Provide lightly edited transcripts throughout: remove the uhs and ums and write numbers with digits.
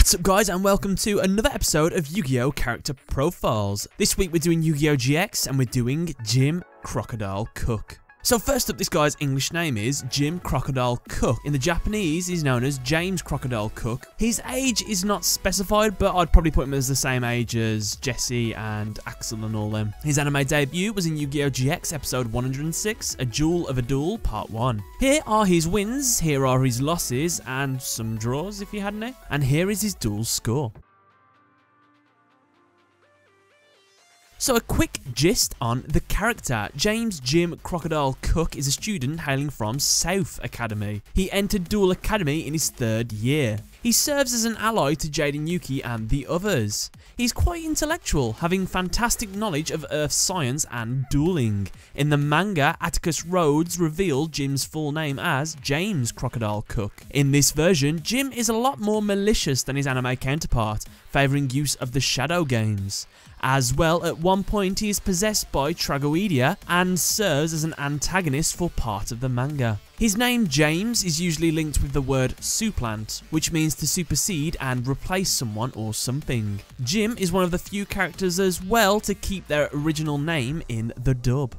What's up guys, and welcome to another episode of Yu-Gi-Oh! Character Profiles. This week we're doing Yu-Gi-Oh! GX and we're doing Jim Crocodile Cook. So first up, this guy's English name is Jim Crocodile Cook. In the Japanese, he's known as James Crocodile Cook. His age is not specified, but I'd probably put him as the same age as Jesse and Axel and all them. His anime debut was in Yu-Gi-Oh! GX episode 106, A Jewel of a Duel Part 1. Here are his wins, here are his losses, and some draws if you had any. And here is his duel score. So a quick gist on the character. James Jim Crocodile Cook is a student hailing from South Academy. He entered Duel Academy in his 3rd year. He serves as an ally to Jaden Yuki and the others. He's quite intellectual, having fantastic knowledge of earth science and dueling. In the manga, Atticus Rhodes revealed Jim's full name as James Crocodile Cook. In this version, Jim is a lot more malicious than his anime counterpart, favouring use of the shadow games. As well, at one point he is possessed by Tragoedia and serves as an antagonist for part of the manga. His name James is usually linked with the word supplant, which means to supersede and replace someone or something. Jim is one of the few characters as well to keep their original name in the dub.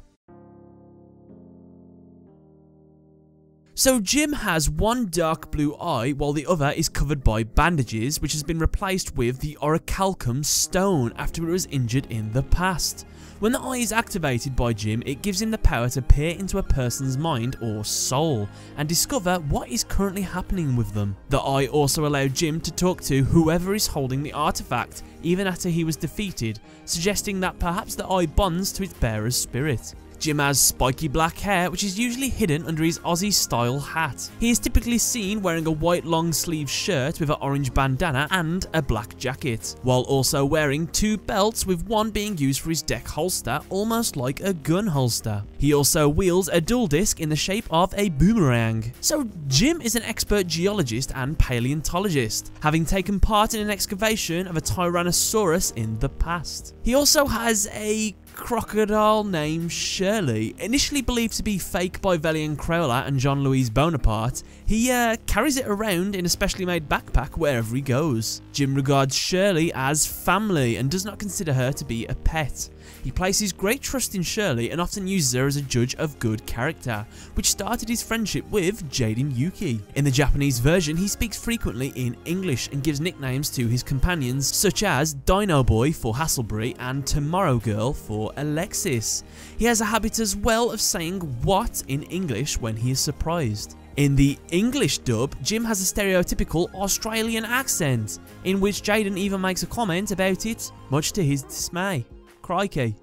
So Jim has one dark blue eye while the other is covered by bandages, which has been replaced with the Orichalcum stone after it was injured in the past. When the eye is activated by Jim, it gives him the power to peer into a person's mind or soul and discover what is currently happening with them. The eye also allowed Jim to talk to whoever is holding the artifact, even after he was defeated, suggesting that perhaps the eye bonds to its bearer's spirit. Jim has spiky black hair, which is usually hidden under his Aussie style hat. He is typically seen wearing a white long sleeve shirt with an orange bandana and a black jacket, while also wearing 2 belts, with one being used for his deck holster, almost like a gun holster. He also wields a dual disc in the shape of a boomerang. So Jim is an expert geologist and paleontologist, having taken part in an excavation of a Tyrannosaurus in the past. He also has a crocodile named Shirley. Initially believed to be fake by Velian Crowler and Jean-Louis Bonaparte, he carries it around in a specially made backpack wherever he goes. Jim regards Shirley as family and does not consider her to be a pet. He places great trust in Shirley and often uses her as a judge of good character, which started his friendship with Jaden Yuki. In the Japanese version, he speaks frequently in English and gives nicknames to his companions such as Dino Boy for Hasselbury and Tomorrow Girl for Alexis. He has a habit as well of saying "what" in English when he is surprised. In the English dub, Jim has a stereotypical Australian accent, in which Jaden even makes a comment about it, much to his dismay. Crikey.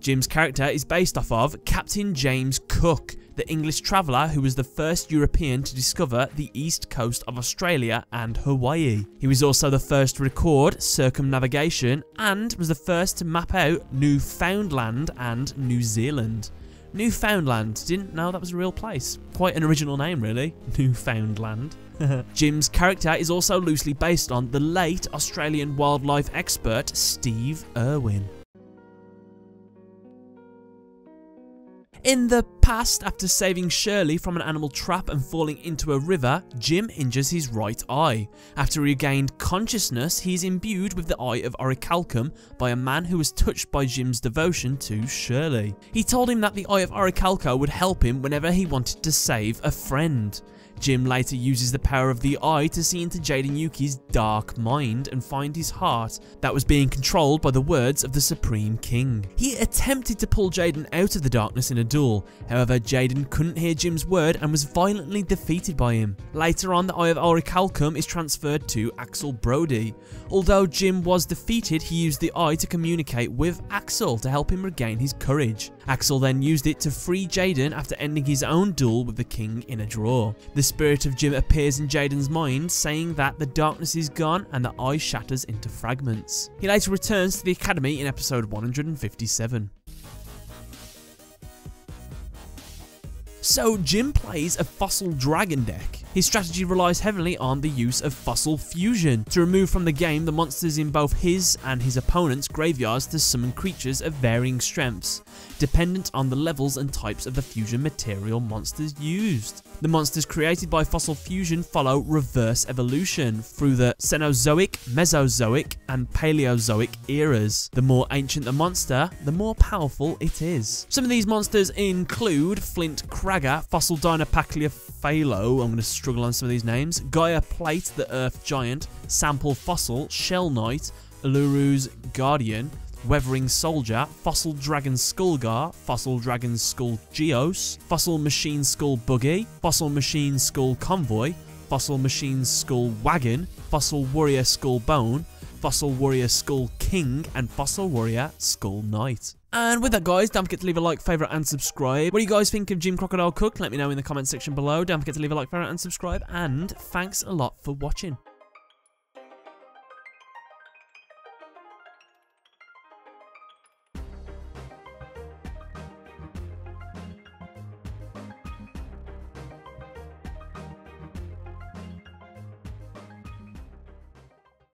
Jim's character is based off of Captain James Cook, the English traveller who was the first European to discover the east coast of Australia and Hawaii. He was also the first to record circumnavigation and was the first to map out Newfoundland and New Zealand. Newfoundland, didn't know that was a real place. Quite an original name really, Newfoundland. Jim's character is also loosely based on the late Australian wildlife expert Steve Irwin. In the past, after saving Shirley from an animal trap and falling into a river, Jim injures his right eye. After he regained consciousness, he is imbued with the Eye of Orichalcum by a man who was touched by Jim's devotion to Shirley. He told him that the Eye of Orichalcum would help him whenever he wanted to save a friend. Jim later uses the power of the eye to see into Jaden Yuki's dark mind and find his heart that was being controlled by the words of the Supreme King. He attempted to pull Jaden out of the darkness in a duel, however Jaden couldn't hear Jim's word and was violently defeated by him. Later on, the Eye of Orichalcum is transferred to Axel Brody. Although Jim was defeated, he used the eye to communicate with Axel to help him regain his courage. Axel then used it to free Jaden after ending his own duel with the king in a draw. The spirit of Jim appears in Jaden's mind, saying that the darkness is gone and the eye shatters into fragments. He later returns to the academy in episode 157. So Jim plays a fossil dragon deck. His strategy relies heavily on the use of fossil fusion to remove from the game the monsters in both his and his opponent's graveyards to summon creatures of varying strengths, dependent on the levels and types of the fusion material monsters used. The monsters created by fossil fusion follow reverse evolution through the Cenozoic, Mesozoic, and Paleozoic eras. The more ancient the monster, the more powerful it is. Some of these monsters include Flint Cragger, Fossil Dinopaclia Phalo, I'm going to struggle on some of these names, Gaia Plate, the Earth Giant, Sample Fossil, Shell Knight, Uluru's Guardian, Weathering Soldier, Fossil Dragon Skullgar, Fossil Dragon Skull Geos, Fossil Machine Skull Buggy, Fossil Machine Skull Convoy, Fossil Machine Skull Wagon, Fossil Warrior Skull Bone, Fossil Warrior Skull King, and Fossil Warrior Skull Knight. And with that, guys, don't forget to leave a like, favourite, and subscribe. What do you guys think of Jim Crocodile Cook? Let me know in the comment section below. Don't forget to leave a like, favourite, and subscribe. And thanks a lot for watching.